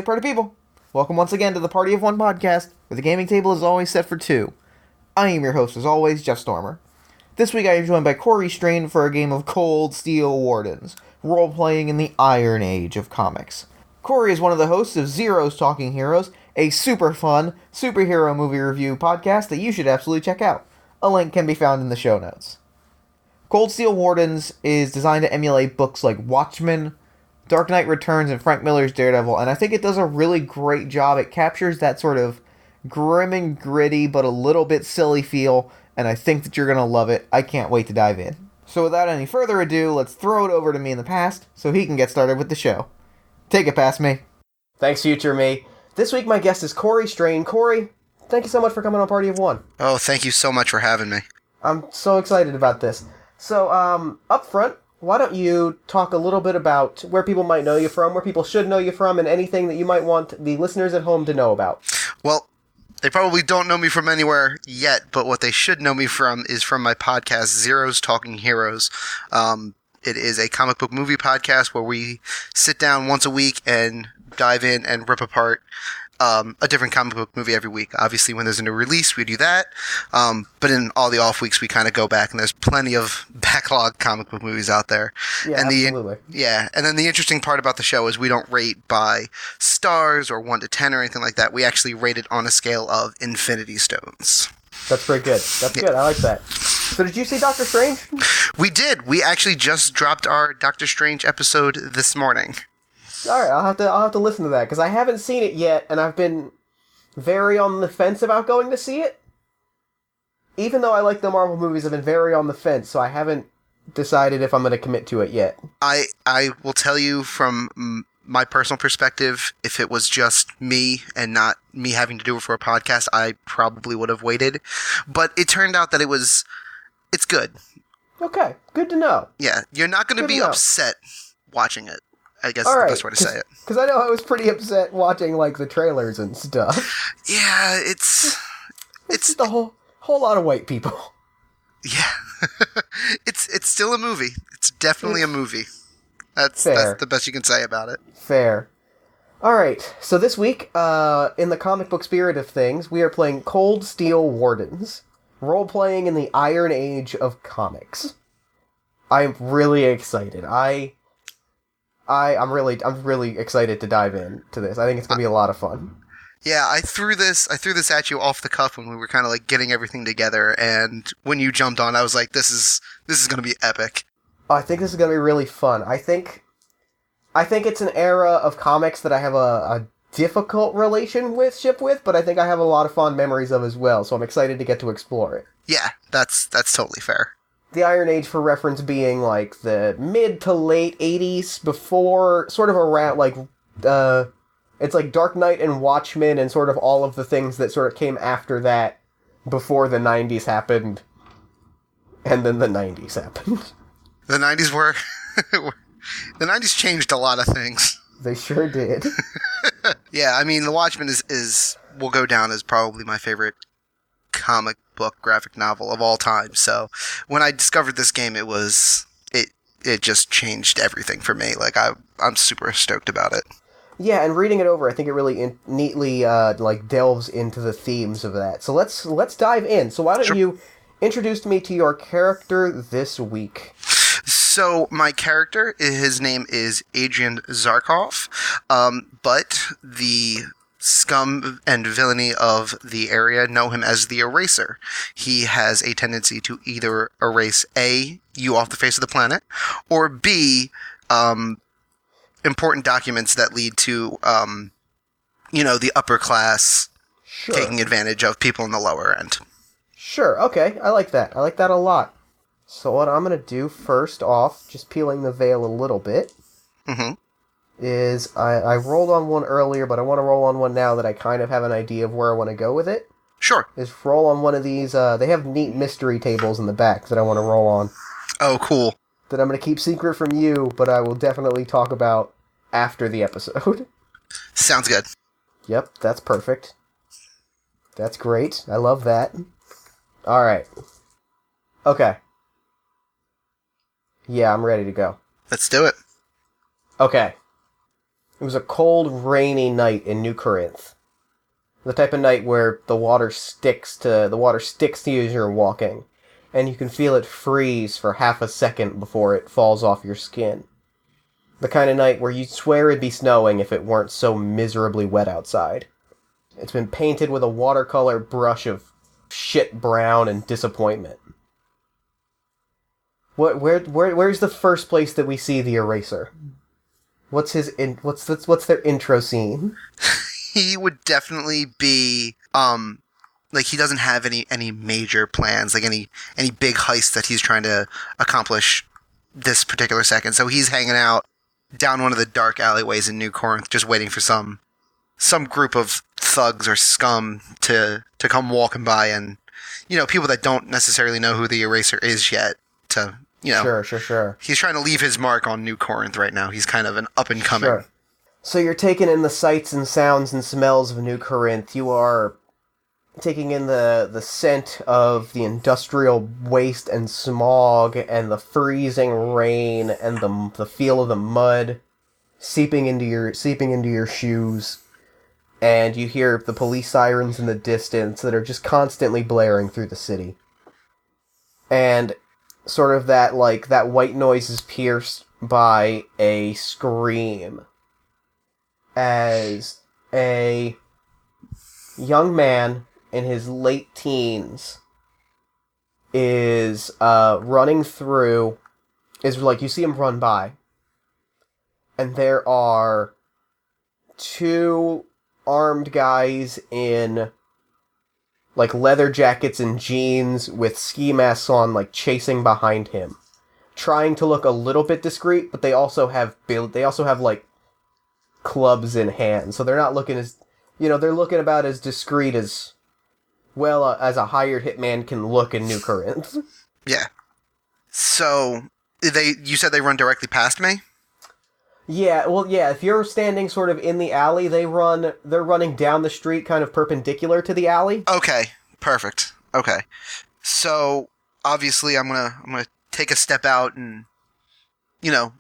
party people. Welcome once again to the Party of One podcast, where the gaming table is always set for two. I am your host, as always, Jeff Stormer. This week I am joined by Cory Strain for a game of Cold Steel Wardens, role-playing in the Iron Age of comics. Cory is one of the hosts of Zero's Talking Heroes, a super fun superhero movie review podcast that you should absolutely check out. A link can be found in the show notes. Cold Steel Wardens is designed to emulate books like Watchmen, Dark Knight Returns, and Frank Miller's Daredevil, and I think it does a really great job. It captures that sort of grim and gritty, but a little bit silly feel, and I think that you're going to love it. I can't wait to dive in. So without any further ado, let's throw it over to me in the past, so he can get started with the show. Take it past me. Thanks, future me. This week my guest is Cory Strain. Cory, thank you so much for coming on Party of One. Oh, thank you so much for having me. I'm so excited about this. So, up front, why don't you talk a little bit about where people might know you from, where people should know you from, and anything that you might want the listeners at home to know about? Well, they probably don't know me from anywhere yet, but what they should know me from is from my podcast, Zero's Talking Heroes. It is a comic book movie podcast where we sit down once a week and dive in and rip apart a different comic book movie every week. Obviously, when there's a new release, we do that. But in all the off weeks, we kind of go back, and there's plenty of backlog comic book movies out there. Yeah, and absolutely. And then the interesting part about the show is we don't rate by stars or 1 to 10 or anything like that. We actually rate it on a scale of Infinity Stones. That's pretty good. That's good. I like that. So did you see Doctor Strange? We did. We actually just dropped our Doctor Strange episode this morning. All right, I'll have to listen to that, because I haven't seen it yet, and I've been very on the fence about going to see it. Even though I like the Marvel movies, I've been very on the fence, so I haven't decided if I'm going to commit to it yet. I will tell you from my personal perspective, if it was just me and not me having to do it for a podcast, I probably would have waited. But it turned out that it's good. Okay, good to know. Yeah, you're not going to be upset watching it, I guess is the best way to say it. Because I know I was pretty upset watching, like, the trailers and stuff. Yeah, it's just a whole lot of white people. Yeah. It's still a movie. It's definitely a movie. That's the best you can say about it. Fair. Alright, so this week, in the comic book spirit of things, we are playing Cold Steel Wardens, role-playing in the Iron Age of comics. I'm really excited. I'm really excited to dive into this. I think it's going to be a lot of fun. Yeah, I threw this at you off the cuff when we were kind of like getting everything together, and when you jumped on, I was like, this is going to be epic. I think this is going to be really fun. I think it's an era of comics that I have a difficult relationship with, but I think I have a lot of fond memories of as well, so I'm excited to get to explore it. Yeah, that's totally fair. The Iron Age, for reference, being, like, the mid to late 80s, before, sort of around, like, it's like Dark Knight and Watchmen and sort of all of the things that sort of came after that, before the 90s happened, and then the 90s happened. The 90s were... the 90s changed a lot of things. They sure did. Yeah, I mean, The Watchmen will go down as probably my favorite comic book graphic novel of all time. So when I discovered this game, it just changed everything for me. Like I'm super stoked about it. Yeah, and reading it over, I think it really neatly delves into the themes of that. So let's dive in. So why don't you introduce me to your character this week? So my character, his name is Adrian Zarkov, but the scum and villainy of the area know him as the Eraser. He has a tendency to either erase A, you off the face of the planet, or B, important documents that lead to, the upper class taking advantage of people in the lower end. Sure, okay, I like that. I like that a lot. So what I'm going to do first off, just peeling the veil a little bit, is I rolled on one earlier, but I want to roll on one now that I kind of have an idea of where I want to go with it. Sure. Is roll on one of these, they have neat mystery tables in the back that I want to roll on. Oh, cool. That I'm going to keep secret from you, but I will definitely talk about after the episode. Sounds good. Yep, that's perfect. That's great. I love that. Alright. Okay. Yeah, I'm ready to go. Let's do it. Okay. It was a cold, rainy night in New Corinth. The type of night where the water sticks to you as you're walking, and you can feel it freeze for half a second before it falls off your skin. The kind of night where you'd swear it'd be snowing if it weren't so miserably wet outside. It's been painted with a watercolor brush of shit brown and disappointment. Where's the first place that we see the Eraser? What's their intro scene? He would definitely be like he doesn't have any major plans, like any big heist that he's trying to accomplish this particular second. So he's hanging out down one of the dark alleyways in New Corinth, just waiting for some group of thugs or scum to come walking by, and people that don't necessarily know who the Eraser is yet to Sure. He's trying to leave his mark on New Corinth right now. He's kind of an up and coming. Sure. So you're taking in the sights and sounds and smells of New Corinth. You are taking in the scent of the industrial waste and smog and the freezing rain and the feel of the mud seeping into your shoes. And you hear the police sirens in the distance that are just constantly blaring through the city. And sort of that white noise is pierced by a scream as a young man in his late teens is running through, you see him run by, and there are two armed guys in leather jackets and jeans with ski masks on, chasing behind him, trying to look a little bit discreet, but they also have clubs in hand, so they're not looking as, they're looking about as discreet as as a hired hitman can look in New Corinth. Yeah. So you said they run directly past me? Yeah, if you're standing sort of in the alley, they're running down the street kind of perpendicular to the alley. Okay, perfect. Okay. So, obviously I'm going to take a step out and,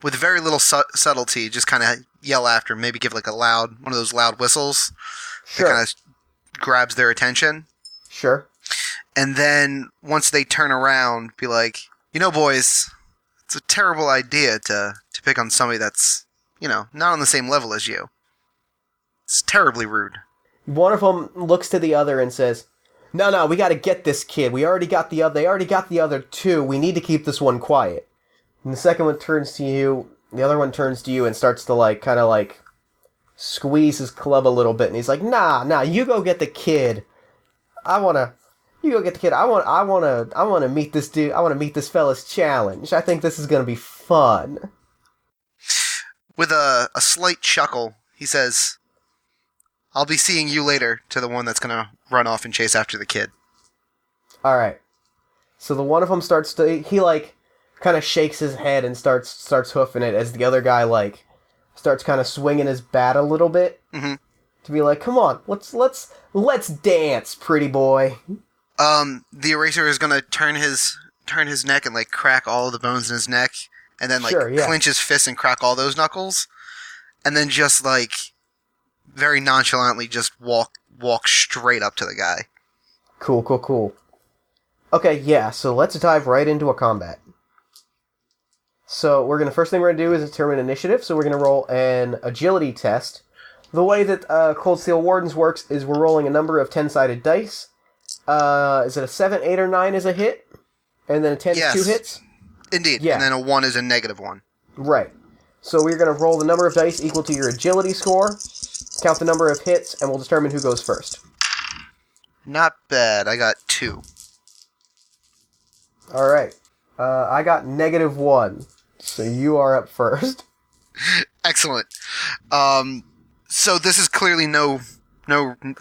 with very little subtlety, just kind of yell after them, maybe give one of those loud whistles. Sure. That kind of grabs their attention. Sure. And then, once they turn around, be like, boys, it's a terrible idea to pick on somebody that's, not on the same level as you. It's terribly rude. One of them looks to the other and says, No, we gotta get this kid. They already got the other two. We need to keep this one quiet. And the second one turns to you, the other one turns to you and starts to squeeze his club a little bit, and he's like, Nah, you go get the kid. You go get the kid. I wanna meet this dude. I wanna meet this fella's challenge. I think this is gonna be fun. With a slight chuckle, he says, I'll be seeing you later, to the one that's going to run off and chase after the kid. Alright. So the one of them starts to... He, kind of shakes his head and starts hoofing it as the other guy, starts kind of swinging his bat a little bit. Mm-hmm. To be like, come on, let's dance, pretty boy. The Eraser is going to turn his neck and, crack all of the bones in his neck. And then, clench his fist and crack all those knuckles. And then just, very nonchalantly just walk straight up to the guy. Cool. Okay, yeah, so let's dive right into a combat. So, first thing we're gonna do is determine initiative, so we're gonna roll an agility test. The way that Cold Steel Wardens works is we're rolling a number of 10-sided dice. Is it a 7, 8, or 9 is a hit? And then a 10 is 2 hits? Indeed, yeah. And then a 1 is a -1. Right. So we're going to roll the number of dice equal to your agility score, count the number of hits, and we'll determine who goes first. Not bad. I got 2. Alright. I got -1, so you are up first. Excellent. So this is clearly no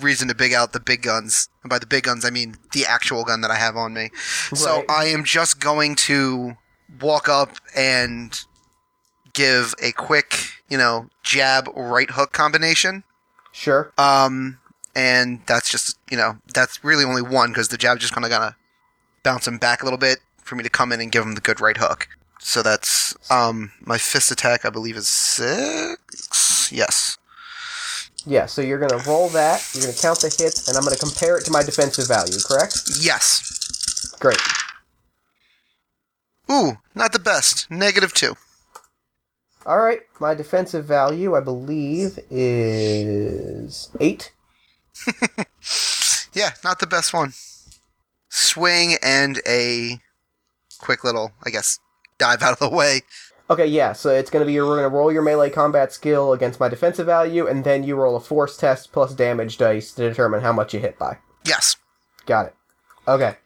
reason to big out the big guns. And by the big guns, I mean the actual gun that I have on me. Right. So I am just going to walk up and give a quick, jab right hook combination. Sure. And that's just, that's really only one, because the jab just kind of gonna bounce him back a little bit for me to come in and give him the good right hook. So that's, my fist attack, I believe, is 6. hits, yes. Yeah, so you're going to roll that, you're going to count the hits, and I'm going to compare it to my defensive value, correct? Yes. Great. Ooh, not the best. -2. Alright, my defensive value, I believe, is 8. Yeah, not the best one. Swing and a quick little, I guess, dive out of the way. Okay, yeah, so it's going to be, we're going to roll your melee combat skill against my defensive value, and then you roll a force test plus damage dice to determine how much you hit by. Yes. Got it. Okay.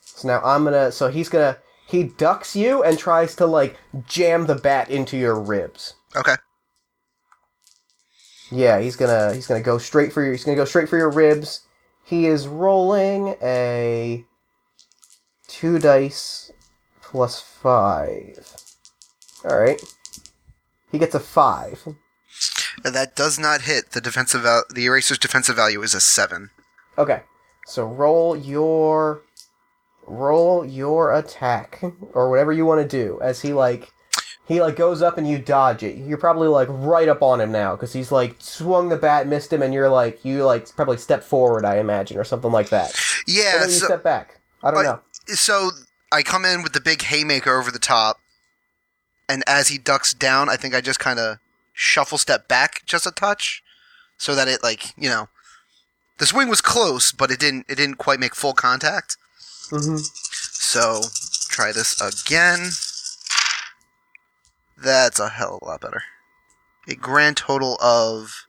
So now I'm going to, so he ducks you and tries to, like, jam the bat into your ribs. Okay. Yeah, he's gonna go straight for your ribs. He is rolling a 2 dice plus 5. Alright. He gets a 5. That does not hit. The eraser's defensive value is a 7. Okay. So roll your attack, or whatever you want to do, as he goes up and you dodge it. You're probably like right up on him now, because he's like swung the bat, missed him, and you probably step forward, I imagine, or something like that. Yeah. Or maybe you step back. I don't know. So I come in with the big haymaker over the top, and as he ducks down, I think I just kind of shuffle step back just a touch, so that it, like, you know, the swing was close, but it didn't quite make full contact. Mm-hmm. So try this again. That's a hell of a lot better. A grand total of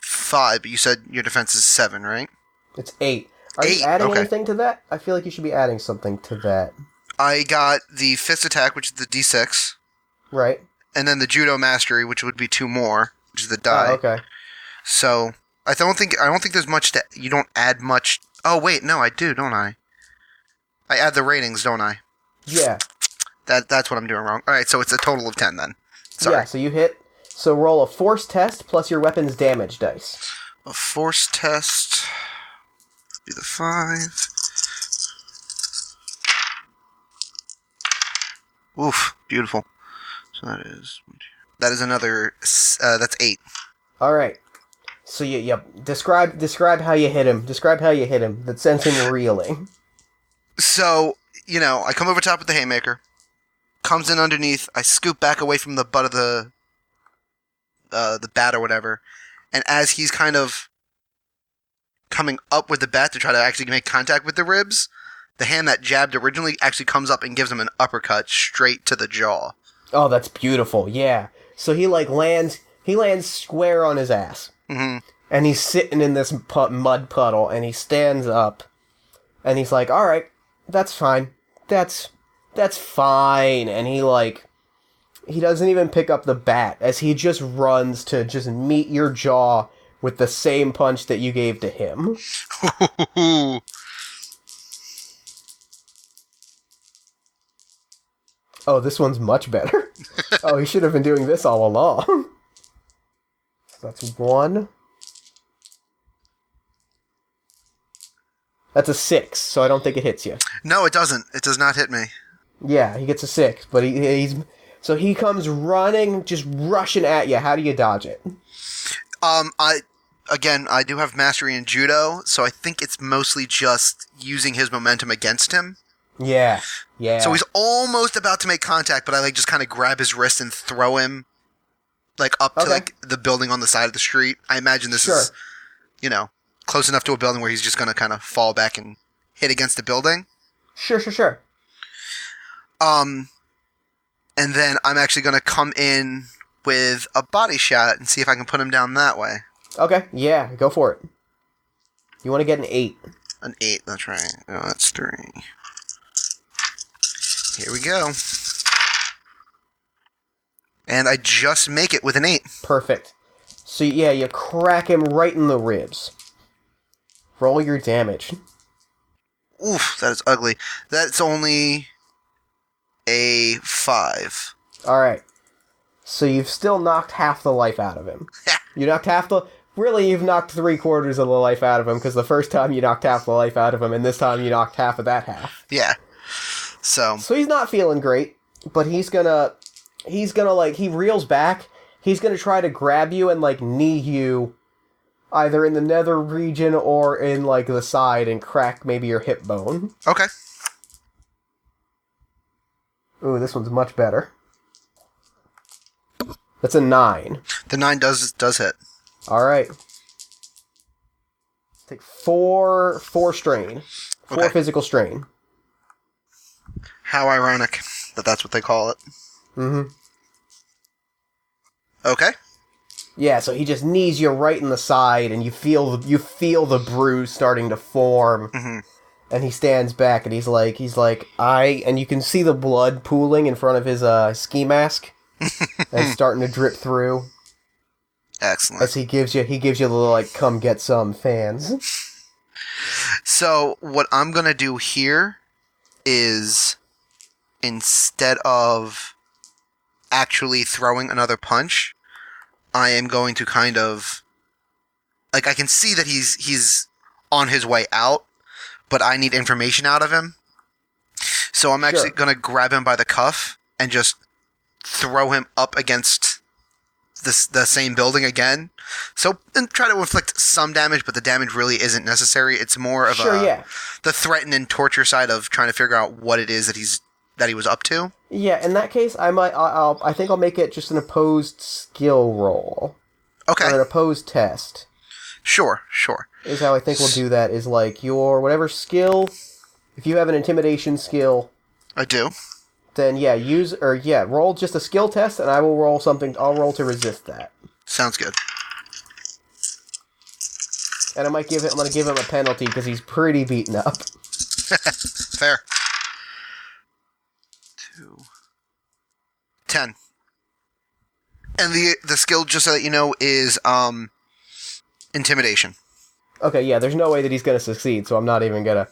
5, but you said your defense is 7, right? It's 8. Are you adding okay. anything to that? I feel like you should be adding something to that. I got the fist attack, which is the D6. Right. And then the judo mastery, which would be 2 more, which is the die. Oh, okay. So I don't think there's much that you don't add much. Oh wait, no, I do, don't I? I add the ratings, don't I? Yeah. That's what I'm doing wrong. All right, so it's a total of 10 then. Sorry. Yeah. So you hit. So roll a force test plus your weapon's damage dice. A force test. Be the 5. Oof, beautiful. So that is another. That's 8. All right. So you describe how you hit him. Describe how you hit him. That sends him reeling. So, you know, I come over top with the haymaker. Comes in underneath. I scoop back away from the butt of the bat or whatever. And as he's kind of coming up with the bat to try to actually make contact with the ribs, the hand that jabbed originally actually comes up and gives him an uppercut straight to the jaw. Oh, that's beautiful. Yeah. So he lands square on his ass. Mm-hmm. And he's sitting in this mud puddle, and he stands up, and he's like, "All right, that's fine. That's fine." And he doesn't even pick up the bat, as he just runs to just meet your jaw with the same punch that you gave to him. Oh, this one's much better. Oh, he should have been doing this all along. So that's 1. That's a 6, so I don't think it hits you. No, it doesn't. It does not hit me. Yeah, he gets a 6, but he comes running, just rushing at you. How do you dodge it? I do have mastery in judo, so I think it's mostly just using his momentum against him. Yeah. So he's almost about to make contact, but I just kind of grab his wrist and throw him up to the building on the side of the street. I imagine this is, close enough to a building where he's just going to kind of fall back and hit against the building. Sure. And then I'm actually going to come in with a body shot and see if I can put him down that way. Okay, yeah, go for it. You want to get an 8. An 8, that's right. Oh, that's 3. Here we go. And I just make it with an 8. Perfect. So yeah, you crack him right in the ribs. Roll your damage. Oof, that is ugly. That's only a 5. Alright. So you've still knocked half the life out of him. You knocked you've knocked 3/4 of the life out of him, because the first time you knocked half the life out of him, and this time you knocked half of that half. Yeah. So he's not feeling great, but he reels back, he's going to try to grab you and, like, knee you either in the nether region or in, like, the side and crack maybe your hip bone. Okay. Ooh, this one's much better. That's a 9. The 9 does hit. Alright. Take 4 strain. 4 physical strain. How ironic that that's what they call it. Mm-hmm. Okay. Yeah, so he just knees you right in the side, and you feel the bruise starting to form. Mm-hmm. And he stands back, and he's like, and you can see the blood pooling in front of his ski mask, and starting to drip through. Excellent. As he gives you the little, like, come get some fans. So what I'm gonna do here is, instead of actually throwing another punch, I am going to kind of, like, I can see that he's on his way out, but I need information out of him. So I'm actually going to grab him by the cuff and just throw him up against the same building again. So, and try to inflict some damage, but the damage really isn't necessary. It's more of the threaten and torture side of trying to figure out what it is that he was up to. Yeah, in that case, I think I'll make it just an opposed skill roll. Okay. Or an opposed test. Sure. Is how I think we'll do that, is like your whatever skill, if you have an intimidation skill. I do. Then roll just a skill test, and I will roll something, I'll roll to resist that. Sounds good. And I'm gonna give him a penalty, because he's pretty beaten up. Fair. 2. 10. And the skill, just so that you know, is intimidation. Okay, yeah, there's no way that he's gonna succeed, so I'm not even gonna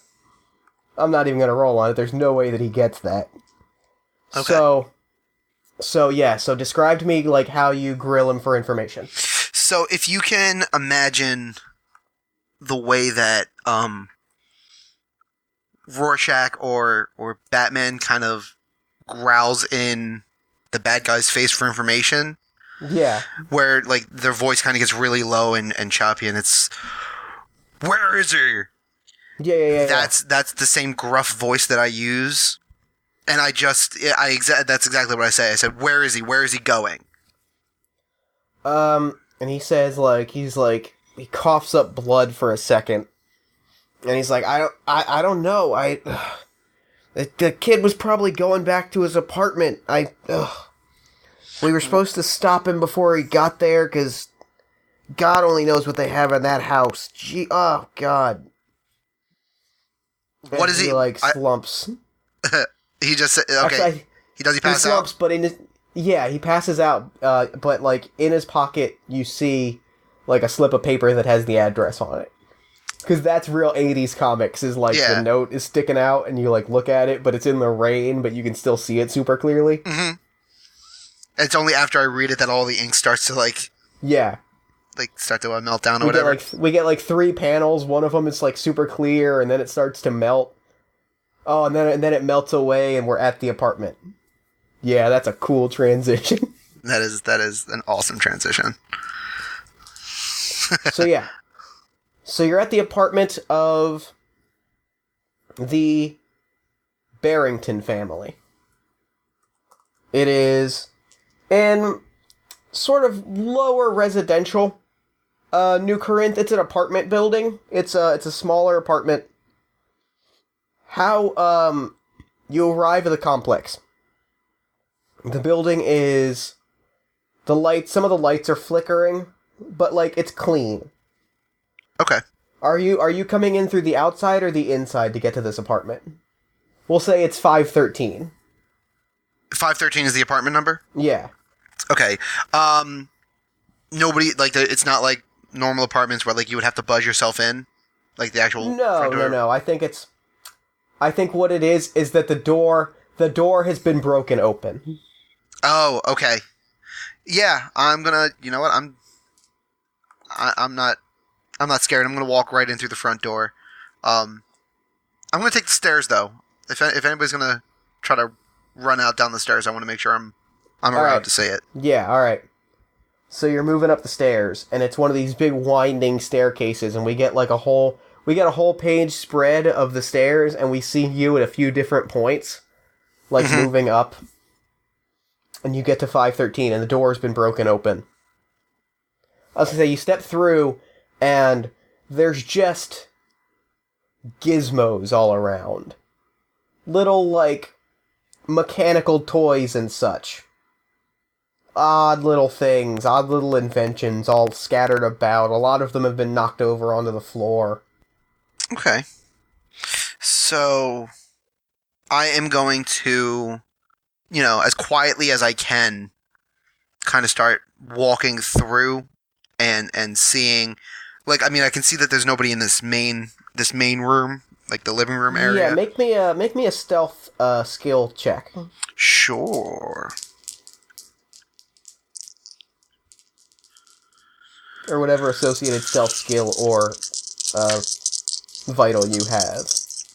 roll on it. There's no way that he gets that. Okay. So describe to me, like, how you grill him for information. So if you can imagine the way that Rorschach or Batman kind of growls in the bad guy's face for information. Yeah. Where, like, their voice kind of gets really low and choppy, and it's, "Where is he?" Yeah. That's the same gruff voice that I use, and that's exactly what I say. I said, "Where is he? Where is he going?" And he says, he coughs up blood for a second, and he's like, I don't know, the kid was probably going back to his apartment. We were supposed to stop him before he got there, because God only knows what they have in that house. Oh, God. What is he? Slumps. He just said, okay. He pass he slumps, out? But he passes out, but, like, in his pocket, you see, like, a slip of paper that has the address on it. Because that's real 80s comics, is, like, the note is sticking out, and you, like, look at it, but it's in the rain, but you can still see it super clearly. Mm-hmm. It's only after I read it that all the ink starts to, like... Yeah. Like, start to melt down or whatever. We get, like, 3 panels. One of them is, like, super clear, and then it starts to melt. Oh, and then it melts away, and we're at the apartment. Yeah, that's a cool transition. That is an awesome transition. So, yeah. So you're at the apartment of the Barrington family. It is in sort of lower residential New Corinth. It's an apartment building. It's a smaller apartment. How you arrive at the complex. The building is some of the lights are flickering, but, like, it's clean. Okay. Are you coming in through the outside or the inside to get to this apartment? We'll say it's 513. 513 is the apartment number? Yeah. Okay. Nobody, like, it's not like normal apartments where, like, you would have to buzz yourself in? Like, the actual front door? No. I think what it is that the door has been broken open. Oh, okay. Yeah, I'm gonna, you know what, I'm not scared. I'm gonna walk right in through the front door. I'm gonna take the stairs, though. If anybody's gonna try to run out down the stairs, I want to make sure I'm around to see it. Yeah, alright. So you're moving up the stairs, and it's one of these big winding staircases, and we get a whole page spread of the stairs, and we see you at a few different points, moving up. And you get to 513, and the door has been broken open. I was gonna say, you step through, and there's just gizmos all around. Little, mechanical toys and such. Odd little things, odd little inventions all scattered about. A lot of them have been knocked over onto the floor. Okay. So, I am going to, as quietly as I can, kind of start walking through and seeing, I can see that there's nobody in this main room, the living room area. Yeah, make me a stealth skill check. Sure. Or whatever associated stealth skill or vital you have.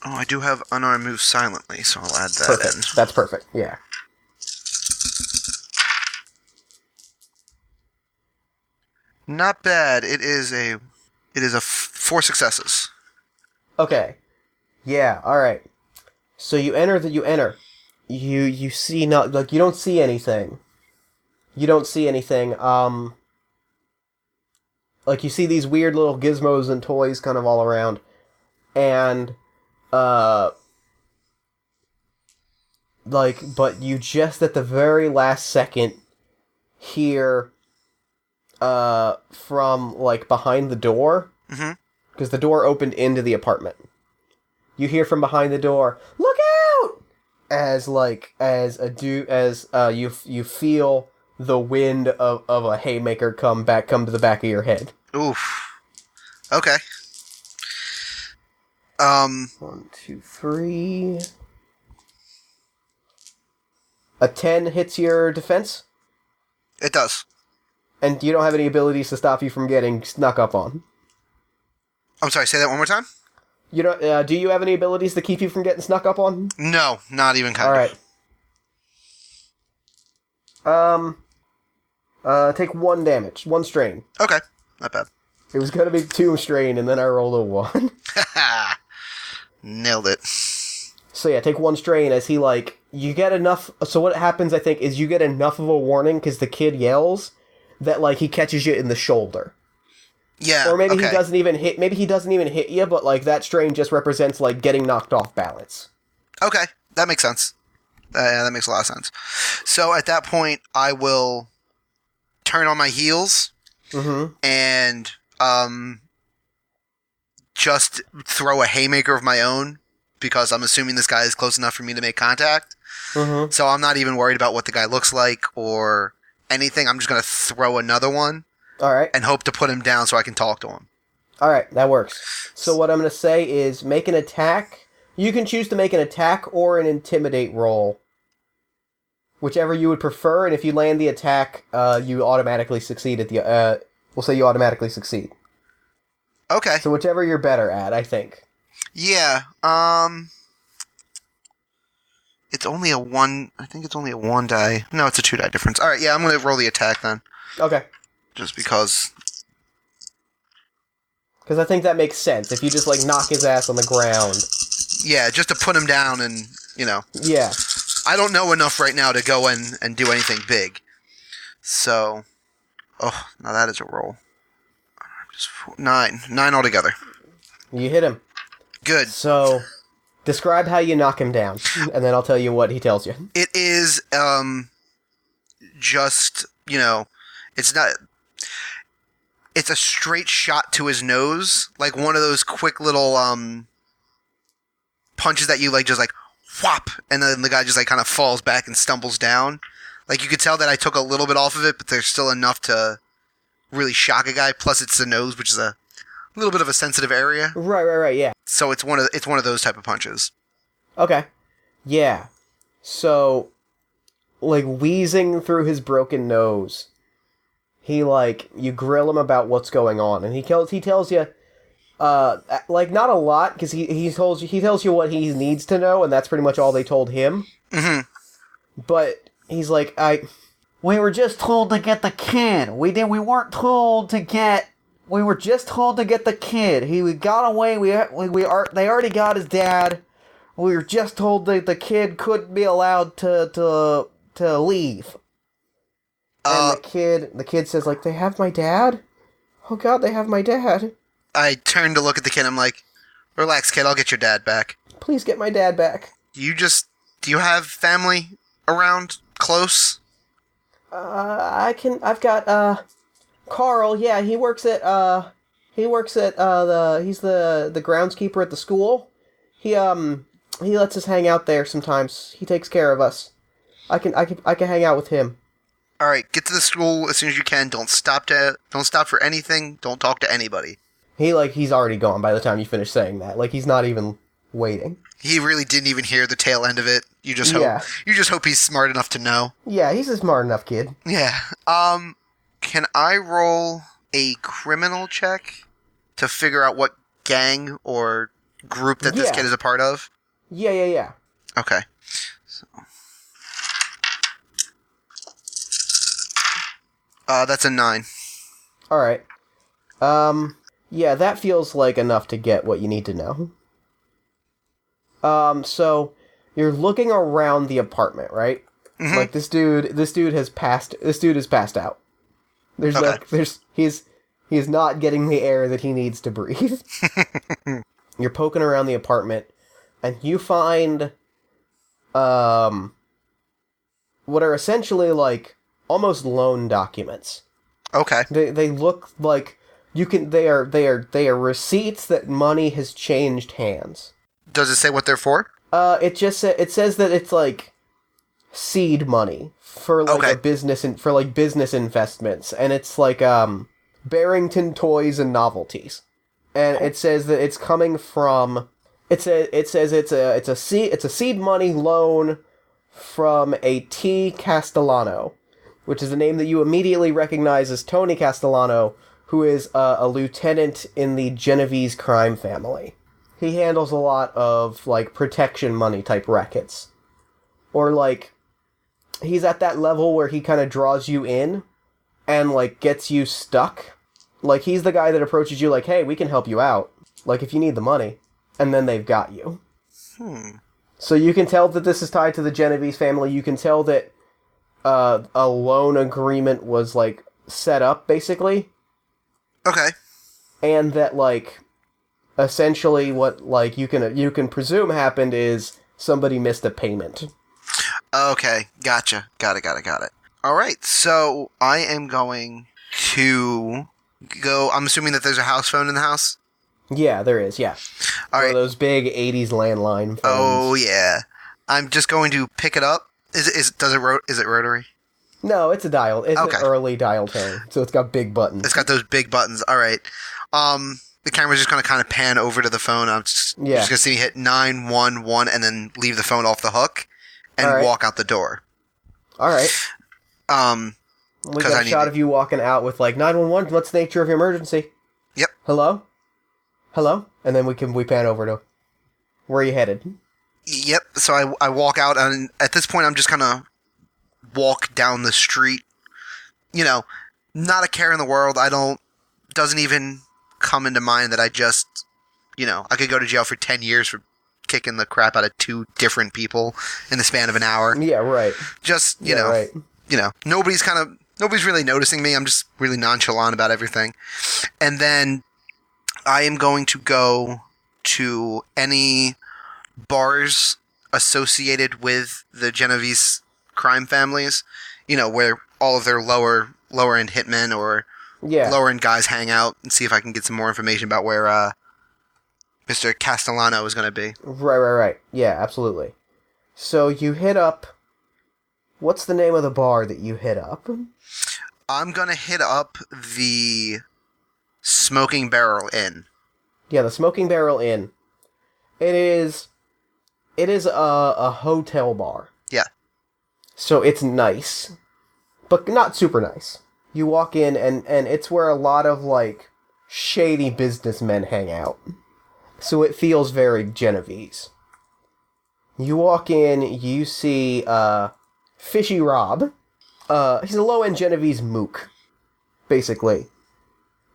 Oh, I do have unarmed move silently, so I'll add that perfect. in. That's perfect, yeah. Not bad. It is a 4 successes. Okay. Yeah, alright. So you enter. You see not, you don't see anything. You see these weird little gizmos and toys kind of all around. And, but you just at the very last second hear, from, behind the door. Mm-hmm. Because the door opened into the apartment. You hear from behind the door, "Look out!" You feel the wind of a haymaker come to the back of your head. Oof. Okay. 1, 2, 3. A 10 hits your defense? It does. And you don't have any abilities to stop you from getting snuck up on? I'm sorry, say that one more time? You don't, do you have any abilities to keep you from getting snuck up on? No, not even kind of. Alright. Take 1 damage. 1 strain. Okay, not bad. It was gonna be 2 strain, and then I rolled a 1. Nailed it. So yeah, take 1 strain as he, you get enough... So what happens, I think, is you get enough of a warning, because the kid yells, that, he catches you in the shoulder. Yeah, or maybe okay. he doesn't even hit you, but, that strain just represents, getting knocked off balance. Okay, that makes sense. Yeah, that makes a lot of sense. So at that point, I will turn on my heels and just throw a haymaker of my own, because I'm assuming this guy is close enough for me to make contact. So I'm not even worried about what the guy looks like or anything. I'm just going to throw another one. All right. And hope to put him down so I can talk to him. All right, that works. So what I'm going to say is make an attack. You can choose to make an attack or an intimidate roll. Whichever you would prefer, and if you land the attack, you automatically succeed at the... we'll say you automatically succeed. Okay. So whichever you're better at, I think. Yeah, it's only a 1... I think it's only a 1 die. No, it's a 2 die difference. Alright, yeah, I'm going to roll the attack then. Okay. Just because... Because I think that makes sense. If you just, knock his ass on the ground. Yeah, just to put him down and, Yeah. I don't know enough right now to go in and do anything big. So... Oh, now that is a roll. Just 9. 9 altogether. You hit him. Good. So, describe how you knock him down, and then I'll tell you what he tells you. It is, just, it's not... It's a straight shot to his nose, like one of those quick little punches that you just whop, and then the guy just kind of falls back and stumbles down. You could tell that I took a little bit off of it, but there's still enough to really shock a guy. Plus, it's the nose, which is a little bit of a sensitive area. Right, yeah. So it's one of those type of punches. Okay. Yeah. So, wheezing through his broken nose. He, you grill him about what's going on, and he tells you, not a lot, because he tells you what he needs to know, and that's pretty much all they told him. Mm-hmm. But he's like, We were just told to get the kid. We weren't told to get. We were just told to get the kid. We got away. They already got his dad. We were just told that the kid couldn't be allowed to leave. And the kid says, like, they have my dad? Oh God, they have my dad. I turn to look at the kid. I'm like, relax, kid. I'll get your dad back. Please get my dad back. Do you have family around close? I've got, Carl, yeah, he's the groundskeeper at the school. He lets us hang out there sometimes. He takes care of us. I can hang out with him. All right, get to the school as soon as you can. Don't stop for anything. Don't talk to anybody. He's already gone by the time you finish saying that. Like, he's not even waiting. He really didn't even hear the tail end of it. You just hope he's smart enough to know. Yeah, he's a smart enough kid. Yeah. Can I roll a criminal check to figure out what gang or group that this kid is a part of? Yeah. Okay. So, that's a 9. All right. Yeah, that feels like enough to get what you need to know. So you're looking around the apartment, right? Mm-hmm. Like this dude has passed out. He's not getting the air that he needs to breathe. You're poking around the apartment and you find what are essentially like almost loan documents. Okay. They look like they are receipts that money has changed hands. Does it say what they're for? It says that it's like seed money for like business investments, and it's like Barrington Toys and Novelties, and it says that it's coming from. It says it's a seed money loan from a T. Castellano, which is a name that you immediately recognize as Tony Castellano, who is a lieutenant in the Genovese crime family. He handles a lot of, like, protection money type rackets. Or, like, he's at that level where he kind of draws you in and, like, gets you stuck. Like, he's the guy that approaches you like, hey, we can help you out. Like, if you need the money. And then they've got you. So you can tell that this is tied to the Genovese family. You can tell that a loan agreement was, like, set up, basically. Okay. And that, like, essentially what, like, you can presume happened is somebody missed a payment. Okay, gotcha. Got it. Alright, so I am going to go... I'm assuming that there's a house phone in the house? Yeah, there is, yeah. Alright. One of those big 80s landline phones. Oh, yeah. I'm just going to pick it up. Is it rotary? No, it's a dial. It's an early dial tone, so it's got big buttons. It's got those big buttons. All right. The camera's just going to kind of pan over to the phone. I'm just going to see me hit 911 and then leave the phone off the hook and walk out the door. All right. We got a shot of you walking out with like 911. What's the nature of your emergency? Yep. Hello. And then we pan over to where are you headed? Yep. So I walk out, and at this point, I'm just gonna walk down the street. You know, not a care in the world. Doesn't even come into mind that I could go to jail for 10 years for kicking the crap out of 2 different people in the span of an hour. Yeah, right. Just, nobody's really noticing me. I'm just really nonchalant about everything. And then I am going to go to any bars associated with the Genovese crime families, where all of their lower end hitmen or lower end guys hang out, and see if I can get some more information about where Mr. Castellano is going to be. Right. Yeah, absolutely. So you hit up... What's the name of the bar that you hit up? I'm going to hit up the Smoking Barrel Inn. Yeah, the Smoking Barrel Inn. It is a hotel bar. Yeah. So it's nice, but not super nice. You walk in, and it's where a lot of, like, shady businessmen hang out. So it feels very Genovese. You walk in, you see, Fishy Rob. He's a low-end Genovese mook, basically.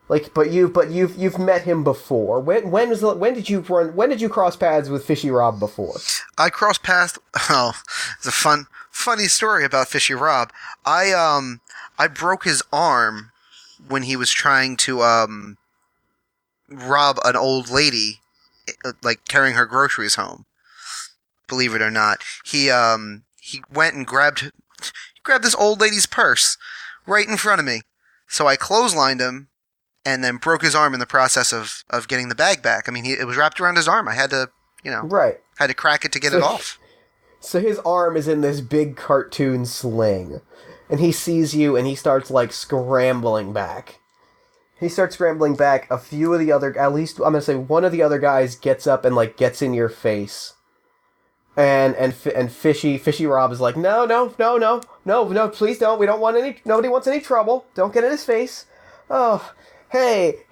Like, but you've met him before. When did you cross paths with Fishy Rob before? I crossed paths. Oh, it's a funny story about Fishy Rob. I broke his arm when he was trying to rob an old lady, like carrying her groceries home. Believe it or not, he went and grabbed this old lady's purse right in front of me. So I clotheslined him and then broke his arm in the process of getting the bag back. I mean, it was wrapped around his arm. I had to, Right. had to crack it to get it off. So his arm is in this big cartoon sling, and he sees you and he starts like scrambling back. A few of the other, at least I'm gonna say one of the other guys gets up and like gets in your face. And Fishy Rob is like, no, please don't. We don't want nobody wants any trouble. Don't get in his face. Oh, hey,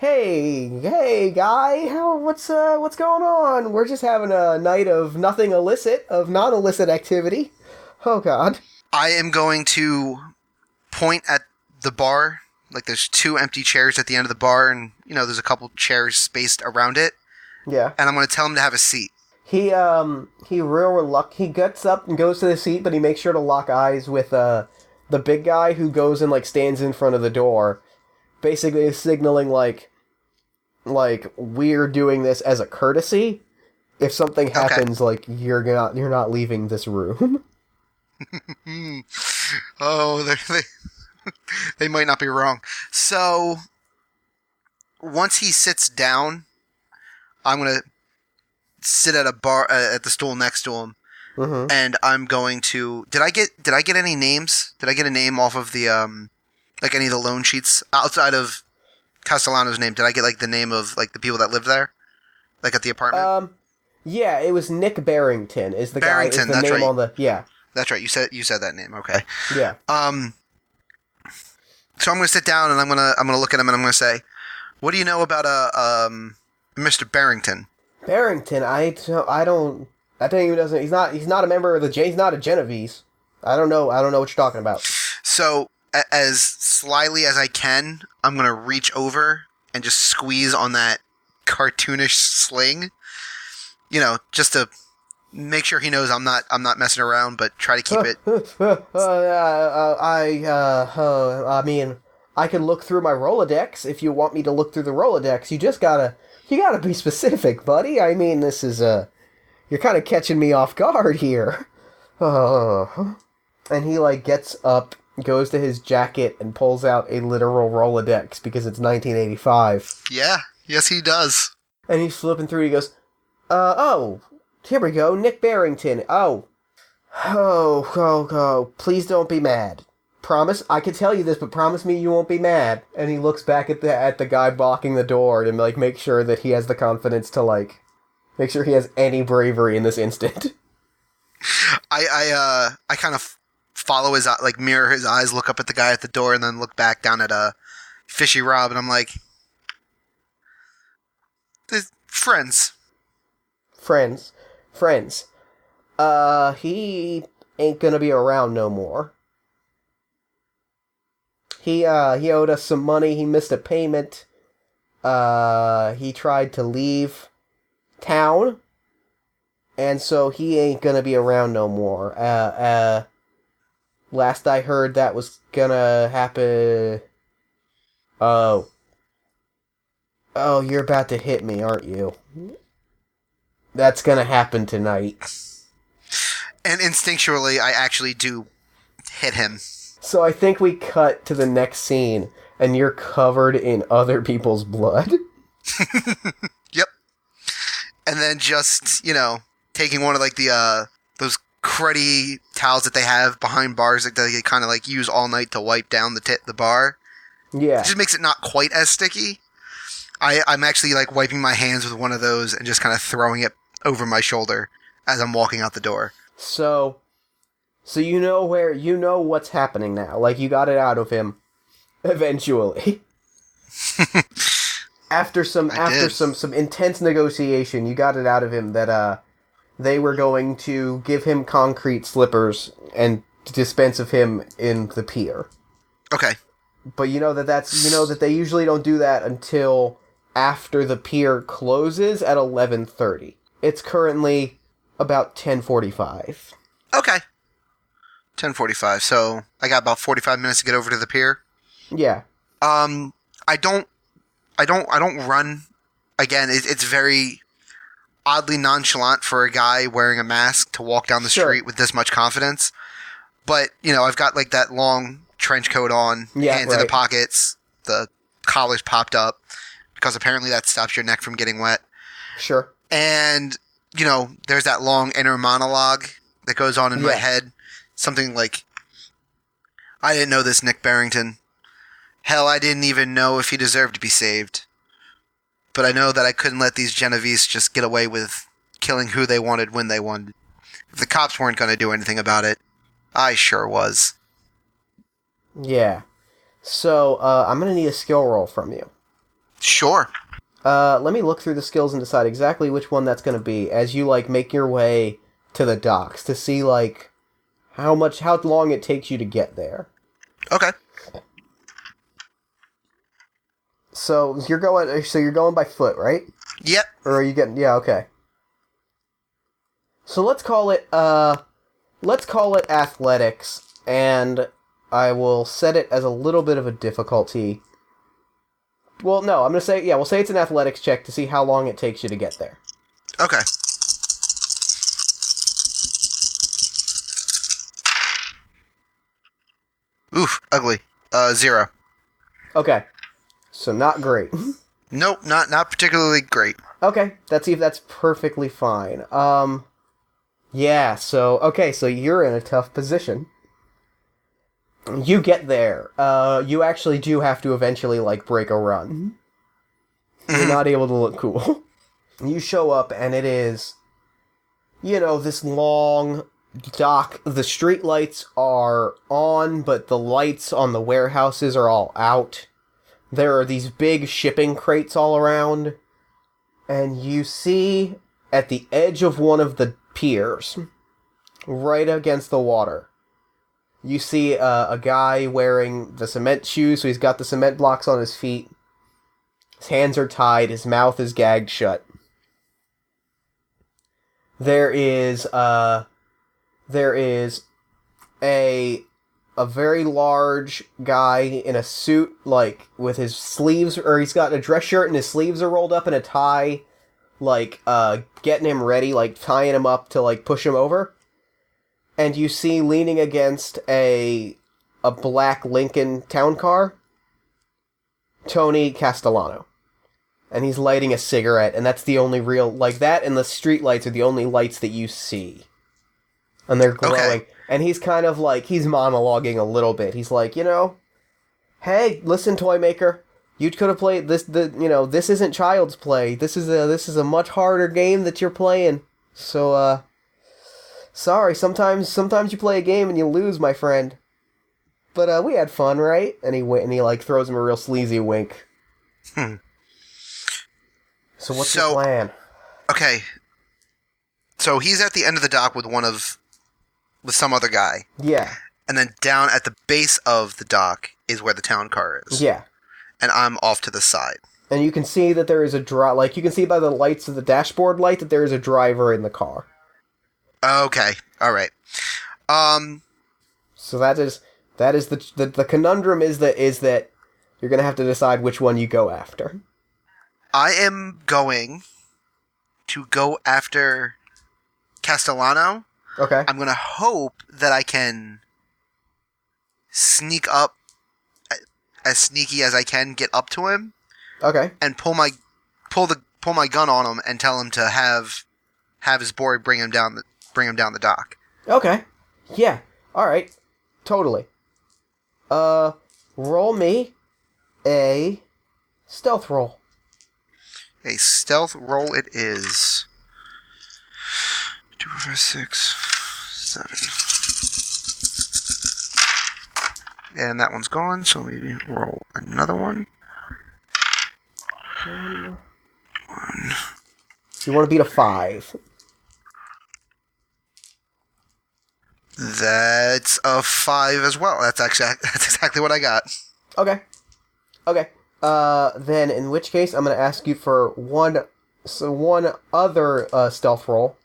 guy, what's going on? We're just having a night of non-illicit activity. Oh, God. I am going to point at the bar. Like, there's 2 empty chairs at the end of the bar, and, there's a couple chairs spaced around it. Yeah. And I'm going to tell him to have a seat. He gets up and goes to the seat, but he makes sure to lock eyes with, the big guy who goes and, like, stands in front of the door. Basically signaling, like, we're doing this as a courtesy. If something happens, like, you're not leaving this room. Oh, they might not be wrong. So, once he sits down, I'm going to sit at a bar at the stool next to him, and I'm going to. Did I get any names? Did I get a name off of the like any of the loan sheets outside of Castellano's name? Did I get like the name of like the people that lived there, like at the apartment? Yeah, it was Nick Barrington. Is the Barrington, guy? Is the that's name right. on the yeah? That's right. You said that name. Okay. Yeah. So I'm going to sit down and I'm going to look at him and I'm going to say, "What do you know about Mr. Barrington?" Barrington, I don't even doesn't. He's not a member of the He's not a Genovese. I don't know what you're talking about. So as slyly as I can, I'm going to reach over and just squeeze on that cartoonish sling. Just to make sure he knows I'm not messing around, but try to keep it. I mean, I can look through my Rolodex if you want me to look through the Rolodex. You gotta be specific, buddy. I mean, this is you're kind of catching me off guard here. And he like gets up, goes to his jacket, and pulls out a literal Rolodex because it's 1985. Yeah, yes he does. And he's flipping through. He goes, oh, here we go, Nick Barrington. Oh, please don't be mad. Promise, I can tell you this, but promise me you won't be mad. And he looks back at the guy blocking the door to like make sure that he has the confidence to like make sure he has any bravery in this instant. I kind of follow his like mirror his eyes, look up at the guy at the door, and then look back down at Fishy Rob, and I'm like, friends. He ain't gonna be around no more. He owed us some money. He missed a payment. He tried to leave town, and so he ain't gonna be around no more. Last I heard, that was gonna happen. Oh, you're about to hit me, aren't you? That's gonna happen tonight. And instinctually, I actually do hit him. So I think we cut to the next scene, and you're covered in other people's blood. Yep. And then just, taking one of like the those cruddy towels that they have behind bars that they kind of like use all night to wipe down the bar. Yeah. It just makes it not quite as sticky. I'm actually like wiping my hands with one of those and just kind of throwing it over my shoulder as I'm walking out the door. So you know what's happening now. Like, you got it out of him eventually. After some intense negotiation, you got it out of him that they were going to give him concrete slippers and dispense of him in the pier. Okay. But you know that they usually don't do that until after the pier closes at 11:30. It's currently about 10:45. Okay. 10:45. So I got about 45 minutes to get over to the pier. Yeah. I don't run. Again, it's very oddly nonchalant for a guy wearing a mask to walk down the street with this much confidence. But, I've got like that long trench coat on, hands in the pockets, the collar's popped up, because apparently that stops your neck from getting wet. Sure. And, there's that long inner monologue that goes on in my head. Something like, I didn't know this Nick Barrington. Hell, I didn't even know if he deserved to be saved. But I know that I couldn't let these Genovese just get away with killing who they wanted when they wanted. If the cops weren't going to do anything about it, I sure was. Yeah. So, I'm going to need a skill roll from you. Sure. Let me look through the skills and decide exactly which one that's going to be as you, make your way to the docks to see, how long it takes you to get there. Okay. So you're going by foot, right? Yep. Or are you getting... Yeah, okay. So let's call it athletics, and I will set it as a little bit of a difficulty. Well, no, I'm going to say... Yeah, we'll say it's an athletics check to see how long it takes you to get there. Okay. Oof, ugly. 0. Okay. So not great. Nope, not particularly great. Okay, that's perfectly fine. Yeah, so you're in a tough position. You get there. You actually do have to eventually, break a run. You're not able to look cool. You show up, and it is, this long dock. The street lights are on, but the lights on the warehouses are all out. There are these big shipping crates all around, and you see at the edge of one of the piers, right against the water, you see a guy wearing the cement shoes, so he's got the cement blocks on his feet. His hands are tied, his mouth is gagged shut. There is a very large guy in a suit, with his sleeves, or he's got a dress shirt and his sleeves are rolled up in a tie, getting him ready, tying him up to, push him over. And you see leaning against a black Lincoln town car, Tony Castellano. And he's lighting a cigarette, and that's the only real, that and the street lights are the only lights that you see. And they're glowing. Okay. And he's kind of he's monologuing a little bit. He's hey, listen, Toymaker, you could have played this. This isn't child's play. This is a much harder game that you're playing. So, sorry. Sometimes you play a game and you lose, my friend. But we had fun, right? And he throws him a real sleazy wink. So what's your plan? Okay. So he's at the end of the dock with some other guy. Yeah. And then down at the base of the dock is where the town car is. Yeah. And I'm off to the side. And you can see that there is you can see by the lights of the dashboard light that there is a driver in the car. Okay. All right. So that is the conundrum is that you're going to have to decide which one you go after. I am going to go after Castellano. Okay. I'm going to hope that I can sneak up as sneaky as I can, get up to him. Okay. And pull my gun on him and tell him to have his boy bring him down the dock. Okay. Yeah. All right. Totally. Roll me a stealth roll. A stealth roll it is. 2, 4, 5, 6, 7. And that one's gone, so maybe roll another one. 1. You want to beat a 5. That's a 5 as well. That's exactly what I got. Okay. Then in which case, I'm going to ask you for one other stealth roll.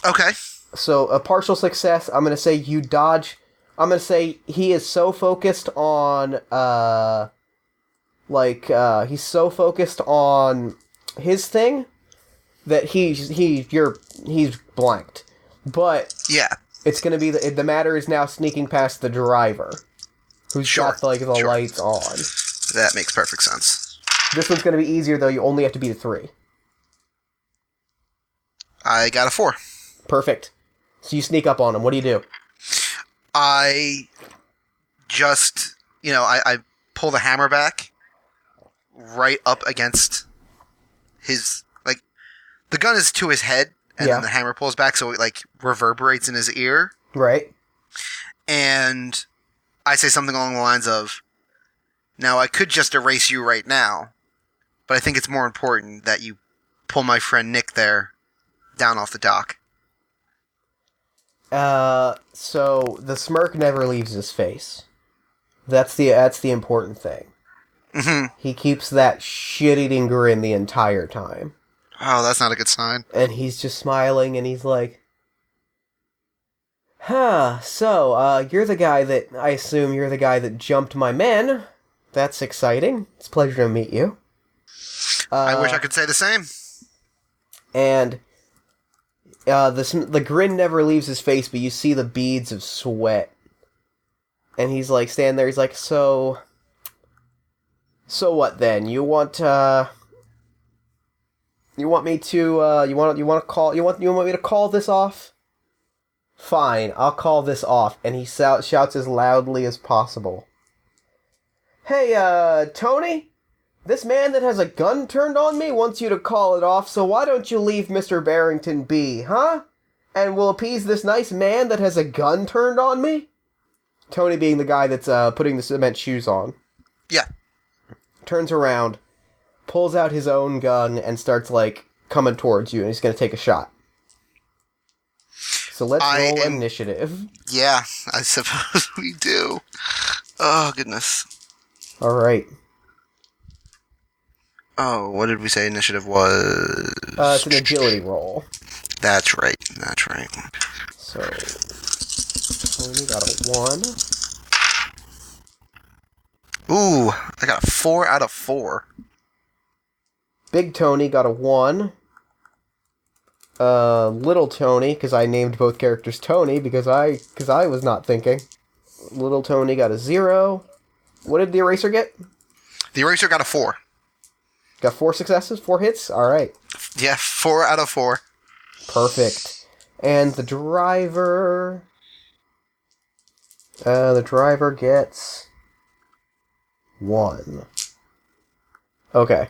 Okay. So a partial success. I'm going to say you dodge. I'm going to say he is so focused on, he's so focused on his thing that he's blanked. But Yeah. it's going to be the matter is now sneaking past the driver, who's got the lights on. That makes perfect sense. This one's going to be easier though. You only have to beat a 3. I got a 4. Perfect. So you sneak up on him. What do you do? I just, I pull the hammer back right up against his, the gun is to his head, and then the hammer pulls back so it, reverberates in his ear. Right. And I say something along the lines of, now I could just erase you right now, but I think it's more important that you pull my friend Nick there down off the dock. So the smirk never leaves his face. That's the important thing. Mm-hmm. He keeps that shit-eating grin the entire time. Oh, that's not a good sign. And he's just smiling, and he's like, so, you're the guy that jumped my men. That's exciting. It's a pleasure to meet you. I wish I could say the same. And the grin never leaves his face, but you see the beads of sweat. And he's like, standing there, he's like, so what then? You want me to call this off? Fine, I'll call this off. And he shouts as loudly as possible. Hey, Tony? This man that has a gun turned on me wants you to call it off, so why don't you leave Mr. Barrington be, huh? And we'll appease this nice man that has a gun turned on me? Tony being the guy that's putting the cement shoes on. Yeah. Turns around, pulls out his own gun, and starts, coming towards you, and he's going to take a shot. So let's roll initiative. Yeah, I suppose we do. Oh, goodness. Alright. Oh, what did we say initiative was? It's an agility roll. That's right. So, Tony got a 1. Ooh, I got a 4 out of 4. Big Tony got a 1. Little Tony, because I named both characters Tony, because I was not thinking. Little Tony got a 0. What did the eraser get? The eraser got a 4. Got 4 successes? 4 hits? Alright. Yeah, 4 out of 4. Perfect. And the driver... the driver gets... 1. Okay.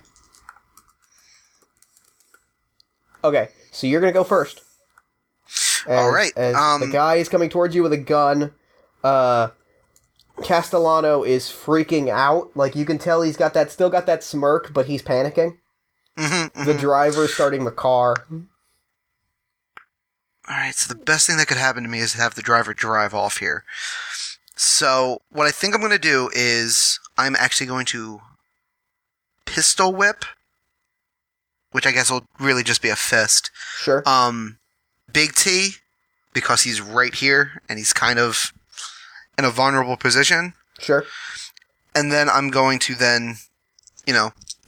Okay, so you're gonna go first. Alright. As the guy is coming towards you with a gun, Castellano is freaking out. You can tell he's still got that smirk, but he's panicking. Mm-hmm. The driver's starting the car. Alright, so the best thing that could happen to me is to have the driver drive off here. So, what I think I'm going to do is, I'm actually going to pistol whip, which I guess will really just be a fist. Sure. Big T, because he's right here, and he's kind of in a vulnerable position. Sure. And then I'm going to then,